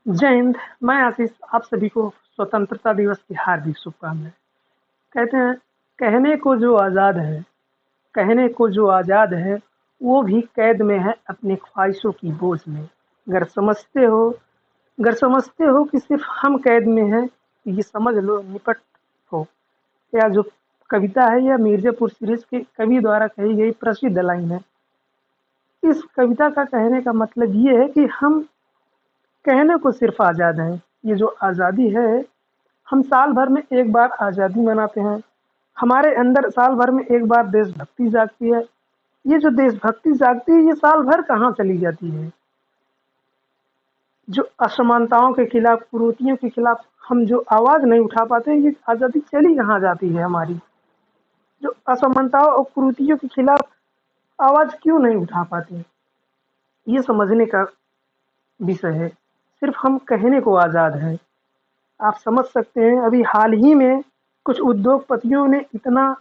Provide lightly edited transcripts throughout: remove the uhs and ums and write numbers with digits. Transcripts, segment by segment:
जय हिंद। मैं आशीष आप सभी को स्वतंत्रता दिवस की हार्दिक शुभकामनाएं। कहते हैं कहने को जो आज़ाद है वो भी कैद में है अपनी ख्वाहिशों की बोझ में। अगर समझते हो अगर समझते हो कि सिर्फ हम कैद में हैं, ये समझ लो निपट हो। या जो कविता है यह मिर्जापुर सीरीज के कवि द्वारा कही गई प्रसिद्ध लाइन है। इस कविता का कहने का मतलब ये है कि हम कहने को सिर्फ आज़ाद हैं। ये जो आज़ादी है, हम साल भर में एक बार आज़ादी मनाते हैं। हमारे अंदर साल भर में एक बार देशभक्ति जागती है। ये जो देशभक्ति जागती है, ये साल भर कहाँ चली जाती है? जो असमानताओं के खिलाफ, कुरीतियों के खिलाफ हम जो आवाज़ नहीं उठा पाते, ये आज़ादी चली कहाँ जाती है हमारी? जो असमानताओं और कुरीतियों के खिलाफ आवाज़ क्यों नहीं उठा पाते? ये समझने का विषय है। सिर्फ हम कहने को आज़ाद हैं। आप समझ सकते हैं, अभी हाल ही में कुछ उद्योगपतियों ने इतना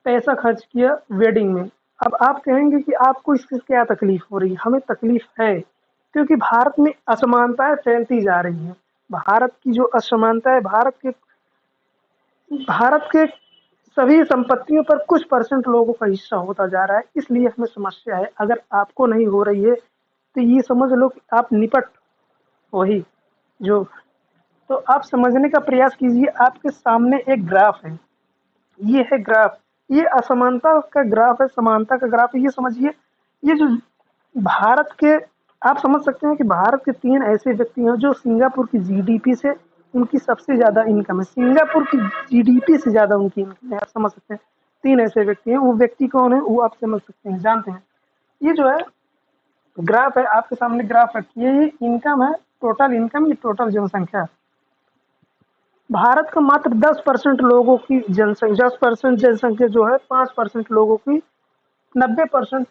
पैसा खर्च किया वेडिंग में। अब आप कहेंगे कि आपको इससे क्या तकलीफ हो रही है? हमें तकलीफ है क्योंकि भारत में असमानताएं फैलती जा रही हैं। भारत की जो असमानता है, भारत के सभी संपत्तियों पर कुछ परसेंट लोगों का हिस्सा होता जा रहा है, इसलिए हमें समस्या है। अगर आपको नहीं हो रही है तो ये समझ लो कि आप निपट वही जो तो आप समझने का प्रयास कीजिए। आपके सामने एक ग्राफ है, ये है ग्राफ, ये असमानता का ग्राफ है, समानता का ग्राफ है। ये समझिए, ये जो भारत के आप समझ सकते हैं कि भारत के 3 ऐसे व्यक्ति हैं जो सिंगापुर की जीडीपी से उनकी सबसे ज़्यादा इनकम है। सिंगापुर की जीडीपी से ज़्यादा उनकी इनकम है। आप समझ सकते हैं, 3 ऐसे व्यक्ति हैं। वो व्यक्ति कौन है वो आप समझ सकते हैं, जानते हैं। ये जो है ग्राफ है, आपके सामने ग्राफ रखिए, ये इनकम है, टोटल इनकम, ये टोटल जनसंख्या। भारत का मात्र 10% लोगों की जनसंख्या, 10% जनसंख्या जो है 5% लोगों की 90%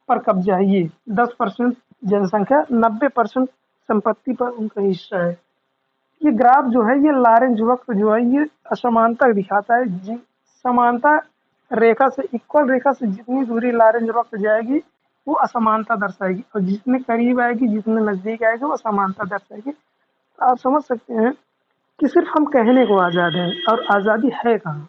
पर कब्जा है। ये 10% जनसंख्या, 90% संपत्ति पर उनका हिस्सा है। ये ग्राफ जो है, ये लॉरेंज वक्र जो है, ये असमानता दिखाता है। समानता रेखा से, इक्वल रेखा से जितनी दूरी लॉरेंज वक्र जाएगी वो असमानता दर्शाएगी, और जितने करीब आएगी, जितने नजदीक आएगी, वो असमानता दर्शाएगी। आप समझ सकते हैं कि सिर्फ हम कहने को आज़ाद हैं, और आज़ादी है कहाँ?